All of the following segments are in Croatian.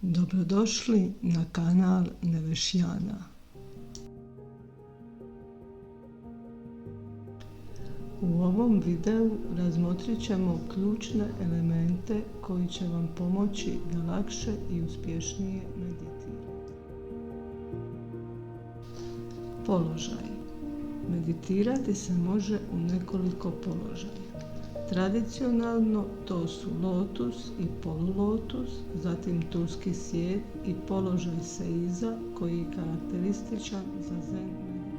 Dobrodošli na kanal Nevešijana. U ovom videu razmotrit ćemo ključne elemente koji će vam pomoći da lakše i uspješnije meditirate. Položaj. Meditirati se može u nekoliko položaja. Tradicionalno to su lotus i polulotus, zatim turski sijed i položaj seiza koji je karakterističan za zen meditaciju.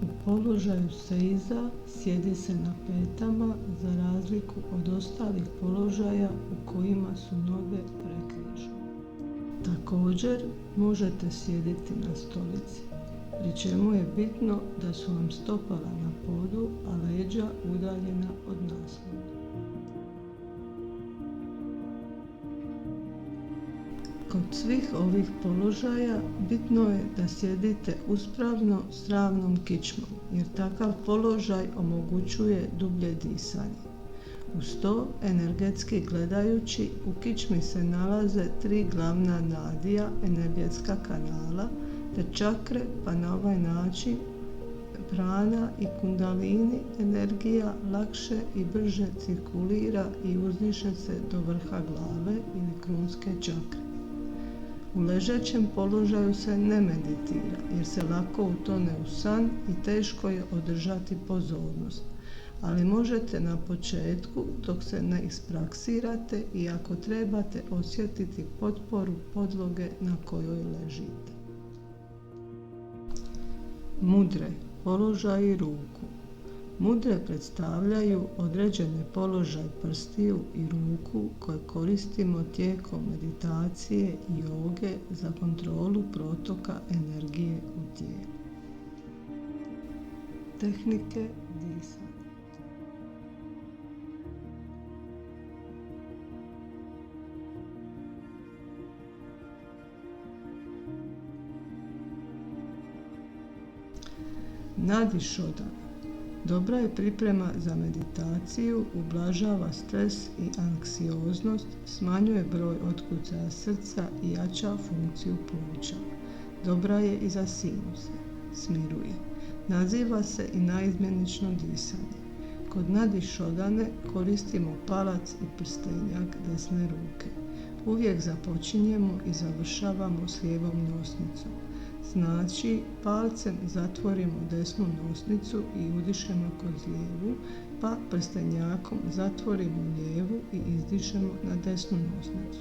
U položaju seiza sjedi se na petama za razliku od ostalih položaja u kojima su noge prekrižene. Također možete sjediti na stolici, pri čemu je bitno da su vam stopala na podu, a leđa udaljena od naslona. Kod svih ovih položaja bitno je da sjedite uspravno s ravnom kičmom, jer takav položaj omogućuje dublje disanje. Uz to, energetski gledajući, u kičmi se nalaze 3 glavna nadija energetska kanala te čakre, pa na ovaj način prana i kundalini energija lakše i brže cirkulira i uzdiše se do vrha glave ili krunske čakre. U ležećem položaju se ne meditira jer se lako utone u san i teško je održati pozornost, ali možete na početku, dok se ne ispraksirate i ako trebate osjetiti potporu podloge na kojoj ležite. Mudre, položaji ruku. Mudre predstavljaju određeni položaj prstiju i ruku koje koristimo tijekom meditacije i joge za kontrolu protoka energije u tijelu. Tehnike disanja. Nadišodana. Dobra je priprema za meditaciju, ublažava stres i anksioznost, smanjuje broj otkucaja srca i jača funkciju pluća. Dobra je i za sinuse, smiruje. Naziva se i naizmjenično disanje. Kod nadišodane koristimo palac i prstenjak desne ruke. Uvijek započinjemo i završavamo s lijevom nosnicom. Znači, palcem zatvorimo desnu nosnicu i udišemo kroz lijevu, pa prstenjakom zatvorimo lijevu i izdišemo na desnu nosnicu.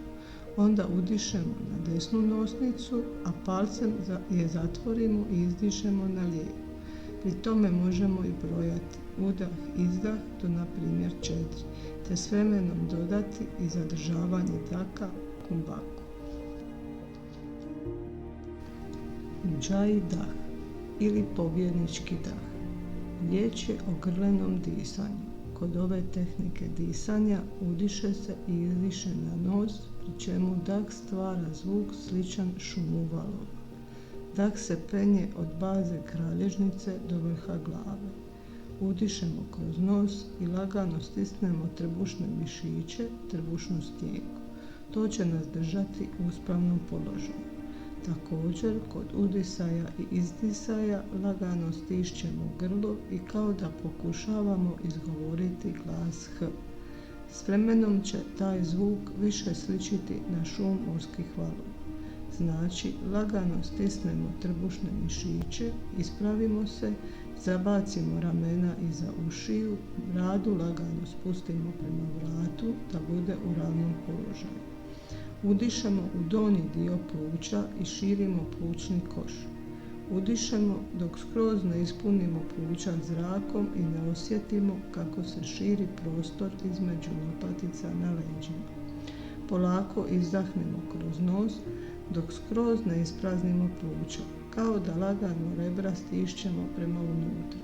Onda udišemo na desnu nosnicu, a palcem je zatvorimo i izdišemo na lijevu. Pri tome možemo i brojati udah, izdah do na primjer 4, te s vremenom dodati i zadržavanje daha, kumbaku. Ujjayi dah ili pobjednički dah. Riječ je o grlenom disanju. Kod ove tehnike disanja udiše se i izdiše na nos, pri čemu dah stvara zvuk sličan šumu valova. Dah se penje od baze kralježnice do vrha glave. Udišemo kroz nos i lagano stisnemo trbušne mišiće, trbušnu stjenku. To će nas držati u uspravnom položaju. Također, kod udisaja i izdisaja lagano stišćemo grlo i kao da pokušavamo izgovoriti glas H. S vremenom će taj zvuk više sličiti na šum morskih valova. Znači, lagano stisnemo trbušne mišiće, ispravimo se, zabacimo ramena iza ušiju, bradu lagano spustimo prema vratu da bude u ravnom položaju. Udišemo u donji dio pluća i širimo plućni koš. Udišemo dok skroz ne ispunimo pluća zrakom i ne osjetimo kako se širi prostor između lopatica na leđima. Polako izdahnemo kroz nos dok skroz ne ispraznimo pluća, kao da lagano rebra stišćemo prema unutra.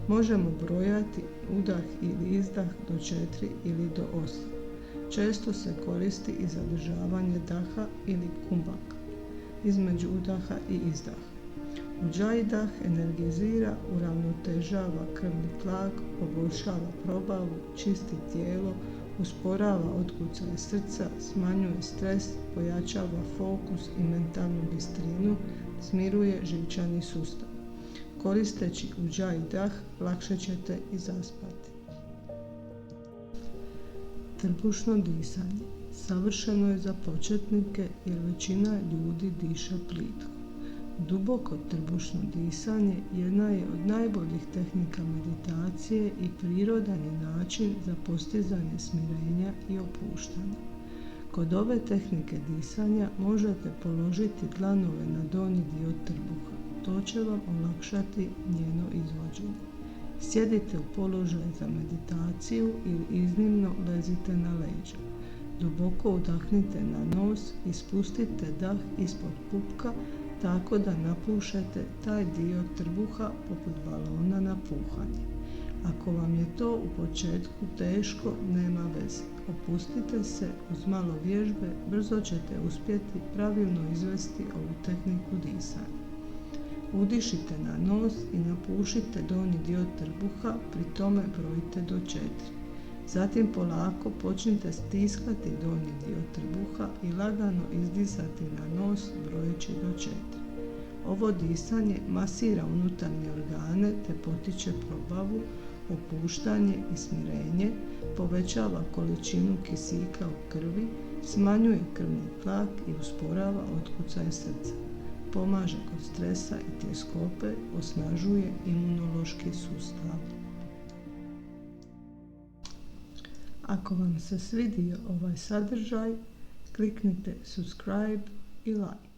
Možemo brojati udah ili izdah do 4 ili do 8. Često se koristi i zadržavanje daha ili kumbaka između udaha i izdaha. Ujjayi dah energizira, uravnotežava krvni tlak, poboljšava probavu, čisti tijelo, usporava otkucaj srca, smanjuje stres, pojačava fokus i mentalnu bistrinu, smiruje živčani sustav. Koristeći Ujjayi dah lakše ćete i zaspati. Trbušno disanje savršeno je za početnike jer većina ljudi diše plitko. Duboko trbušno disanje jedna je od najboljih tehnika meditacije i prirodan je način za postizanje smirenja i opuštanja. Kod ove tehnike disanja možete položiti dlanove na donji dio trbuha. To će vam olakšati njeno izvođenje. Sjedite u položaj za meditaciju ili iznimno lezite na leđa. Duboko udahnite na nos i spustite dah ispod pupka tako da napušete taj dio trbuha poput balona na puhanje. Ako vam je to u početku teško, nema veze. Opustite se, uz malo vježbe brzo ćete uspjeti pravilno izvesti ovu tehniku disanja. Udišite na nos i napušite donji dio trbuha, pri tome brojite do 4. Zatim polako počnite stiskati donji dio trbuha i lagano izdisati na nos brojeći do 4. Ovo disanje masira unutarnje organe te potiče probavu, opuštanje i smirenje, povećava količinu kisika u krvi, smanjuje krvni tlak i usporava otkucaj srca. Pomaže kod stresa i tjeskobe, osnažuje imunološki sustav. Ako vam se svidio ovaj sadržaj, kliknite subscribe i like.